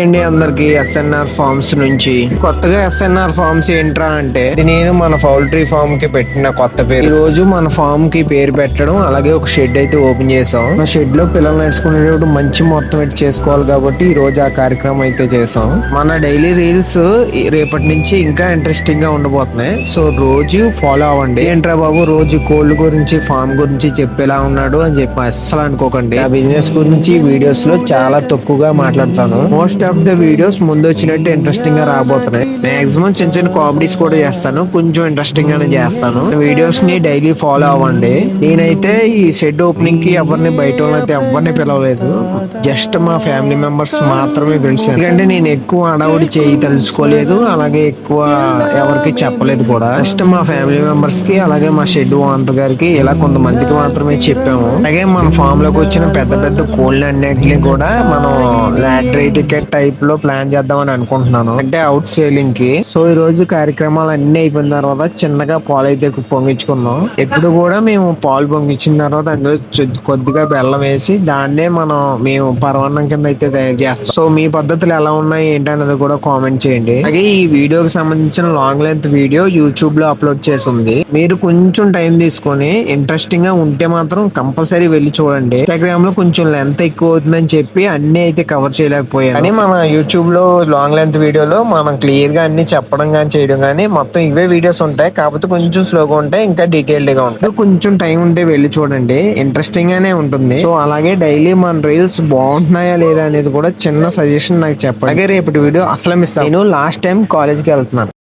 అండి అందరికి SNR forms నుంచి కొత్తగా ఎస్ఎన్ఆర్ ఫార్మ్స్ ఏంట్రా అంటే ఇది నేను మన పౌల్ట్రీ ఫార్మ్ కి పెట్టిన కొత్త పేరు. ఈ రోజు మన ఫార్మ్ కి పేరు పెట్టడం, అలాగే ఒక షెడ్ అయితే ఓపెన్ చేసాం. మన షెడ్ లో పిల్లలు నేర్చుకునేటప్పుడు మంచి మొత్తం పెట్టి చేసుకోవాలి కాబట్టి ఈ రోజు ఆ కార్యక్రమం అయితే చేసాం. మన డైలీ రీల్స్ రేపటి నుంచి ఇంకా ఇంట్రెస్టింగ్ గా ఉండబోతున్నాయి. సో రోజు ఫాలో అవ్వండి. ఏంట్రా బాబు రోజు కోళ్ళ గురించి ఫార్మ్ గురించి చెప్పేలా ఉన్నాడు అని చెప్పి అస్సలు అనుకోకండి. ఆ బిజినెస్ గురించి వీడియోస్ లో చాలా తక్కువగా మాట్లాడతాను. మోస్ట్ ఆఫ్ ద వీడియోస్ ముందు వచ్చినట్టు ఇంట్రెస్టింగ్ గా రాబోతున్నాయి. మాక్సిమం చిన్న చిన్న కామెడీస్ కూడా చేస్తాను, కొంచెం ఇంట్రెస్టింగ్ గానే చేస్తాను. వీడియోస్ ని డైలీ ఫాలో అవ్వండి. నేనైతే ఈ షెడ్ ఓపెనింగ్ కి ఎవరిని బయట అయితే ఎవరిని పిలవలేదు, జస్ట్ మా ఫ్యామిలీ మెంబర్స్ మాత్రమే పిలిచాను. ఎందుకంటే నేను ఎక్కువ అడవుడి చేయి తెలుసుకోలేదు, అలాగే ఎక్కువ ఎవరికి చెప్పలేదు కూడా. జస్ట్ మా ఫ్యామిలీ మెంబర్స్ కి అలాగే మా షెడ్ ఓనర్ గారికి ఇలా కొంతమందికి మాత్రమే చెప్పాము. అలాగే మన ఫామ్ లోకి వచ్చిన పెద్ద పెద్ద కోళ్ళు అన్నిటిని కూడా మనం లాటరీ టికెట్ టైప్ లో ప్లాన్ చేద్దామని అనుకుంటున్నాను, అంటే అవుట్ సేలింగ్ కి. సో ఈ రోజు కార్యక్రమాలు అన్ని అయిపోయిన తర్వాత చిన్నగా పాలు అయితే పొంగించుకున్నాం. ఎప్పుడు కూడా మేము పాలు పొంగించిన తర్వాత అందులో కొద్దిగా బెల్లం వేసి దాన్నే మేము పరమాన్నం కింద అయితే తయారు చేస్తాం. సో మీ పద్ధతులు ఎలా ఉన్నాయి ఏంటనేది కూడా కామెంట్ చేయండి. అలాగే ఈ వీడియోకి సంబంధించిన లాంగ్ లెంత్ వీడియో యూట్యూబ్ లో అప్లోడ్ చేసి ఉంది. మీరు కొంచెం టైం తీసుకొని ఇంట్రెస్టింగ్ గా ఉంటే మాత్రం కంపల్సరీ వెళ్ళి చూడండి. ఇన్స్టాగ్రామ్ లో కొంచెం లెంత్ ఎక్కువ అవుతుందని చెప్పి అన్ని అయితే కవర్ చేయలేకపోయాను, కానీ మన యూట్యూబ్ లో లాంగ్ లెంత్ వీడియోలో మనం క్లియర్ గా అన్ని చెప్పడం కానీ చేయడం కానీ మొత్తం ఇవే వీడియోస్ ఉంటాయి. కాకపోతే కొంచెం స్లోగా ఉంటాయి, ఇంకా డీటెయిల్డ్ గా ఉంటాయి. కొంచెం టైం ఉంటే వెళ్ళి చూడండి, ఇంట్రెస్టింగ్ గానే ఉంటుంది. సో అలాగే డైలీ మన రీల్స్ బాగుంటున్నాయా లేదా అనేది కూడా చిన్న సజెషన్ నాకు చెప్పండి. అలాగే రేపటి వీడియో అసలు మిస్ అవ్వను. నేను లాస్ట్ టైం కాలేజ్కి వెళ్తున్నాను.